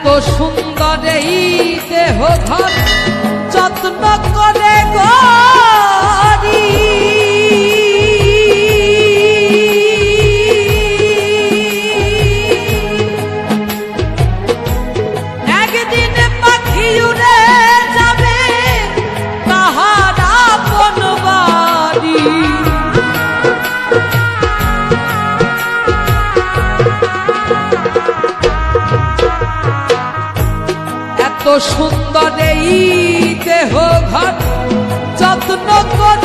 এত সুন্দর এই দেহ ঘর যত্ন করে গড়ি একদিন পাখি উড়ে যাবে তাহার আপন বাড়ি। এত সুন্দর এই দেহ ঘর যত্ন করে